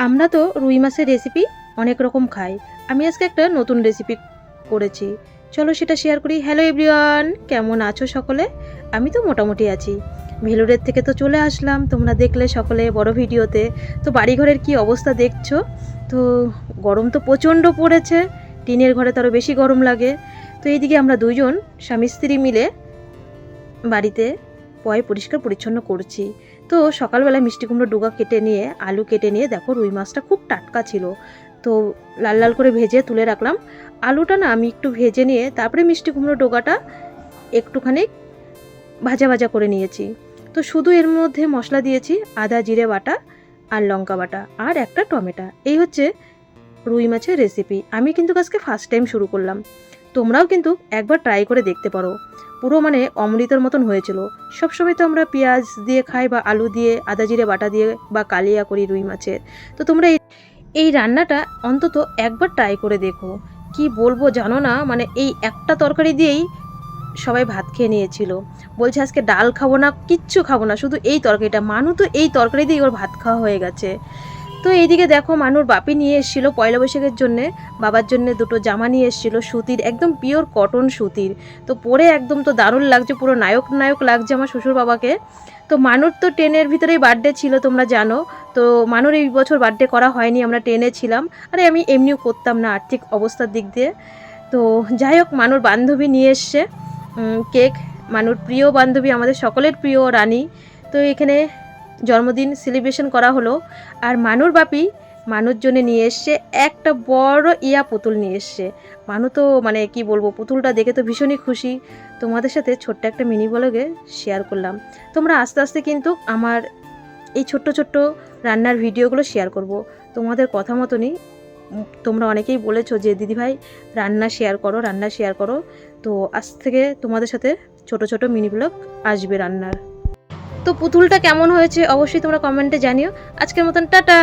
আমরা তো রুই মাছের রেসিপি অনেক রকম খাই। আমি আজকে একটা নতুন রেসিপি করেছি, চলো সেটা শেয়ার করি। হ্যালো এভরিওয়ান, কেমন আছো সকলে? আমি তো মোটামুটি আছি। ভেলোরের থেকে তো চলে আসলাম, তোমরা দেখলে সকলে বড় ভিডিওতে। তো বাড়িঘরের কি অবস্থা দেখছো তো। গরম তো প্রচণ্ড পড়েছে, টিনের ঘরে তো আরও বেশি গরম লাগে। তো এইদিকে আমরা দুইজন স্বামী স্ত্রী মিলে বাড়িতে পরিষ্কার পরিচ্ছন্ন করছি। তো সকালবেলায় মিষ্টি কুমড়ো ডুগা কেটে নিয়ে, আলু কেটে নিয়ে, দেখো রুই মাছটা খুব টাটকা ছিল, তো লাল লাল করে ভেজে তুলে রাখলাম। আলুটা না আমি একটু ভেজে নিয়ে তারপরে মিষ্টি কুমড়ো ডোগাটা একটুখানি ভাজা ভাজা করে নিয়েছি। তো শুধু এর মধ্যে মশলা দিয়েছি আদা জিরে বাটা আর লঙ্কা বাটা আর একটা টমেটো। এই হচ্ছে রুই মাছের রেসিপি। আমি কিন্তু আজকে ফার্স্ট টাইম শুরু করলাম, তোমরাও কিন্তু একবার ট্রাই করে দেখতে পারো। পুরো মানে অমৃতর মতন হয়েছিল। সবসময় তো আমরা পেঁয়াজ দিয়ে খাই বা আলু দিয়ে আদা জিরে বাটা দিয়ে বা কালিয়া করি রুই মাছের। তো তোমরা এই রান্নাটা অন্তত একবার ট্রাই করে দেখো। কি বলবো জানো না, মানে এই একটা তরকারি দিয়েই সবাই ভাত খেয়ে নিয়েছিল। বলছে আজকে ডাল খাবো না, কিচ্ছু খাবো না, শুধু এই তরকারিটা। মানু তো এই তরকারি দিয়েই ওর ভাত খাওয়া হয়ে গেছে। তো এইদিকে দেখো মানুর বাপি নিয়ে এসেছিলো পয়লা বৈশাখের জন্যে, বাবার জন্য দুটো জামা নিয়ে এসেছিলো সুতির, একদম পিওর কটন সুতির। তো পরে একদম তো দারুণ লাগছে, পুরো নায়ক নায়ক লাগছে আমার শ্বশুর বাবাকে। তো মানুর তো টেনের ভিতরেই বার্থডে ছিল তোমরা জানো। তো মানুর এই বছর বার্থডে করা হয়নি, আমরা টেনে ছিলাম। আরে আমি এমনিও করতাম না আর্থিক অবস্থার দিক দিয়ে। তো যাই হোক, মানুর বান্ধবী নিয়ে এসছে কেক। মানুর প্রিয় বান্ধবী, আমাদের সকলের প্রিয় রানী। তো এখানে জন্মদিন সেলিব্রেশন করা হলো। আর মানুর বাপি মানুর জন্য নিয়ে এসছে একটা বড় পুতুল নিয়ে এসছে। মানু তো মানে কি বলবো, পুতুলটা দেখে তো ভীষণই খুশি। তোমাদের সাথে ছোট্ট একটা মিনি ব্লগে শেয়ার করলাম। তোমরা আস্তে আস্তে কিন্তু আমার এই ছোট্ট ছোট্ট রান্নার ভিডিওগুলো শেয়ার করব। তোমাদের কথা মতনই তোমরা অনেকেই বলেছো যে দিদিভাই রান্না শেয়ার করো, রান্না শেয়ার করো। তো আজ থেকে তোমাদের সাথে ছোট ছোট মিনি ব্লগ আসবে রান্নার। তো পুতুলটা কেমন হয়েছে অবশ্যই তোমরা কমেন্টে জানিও। আজকের মতন টাটা।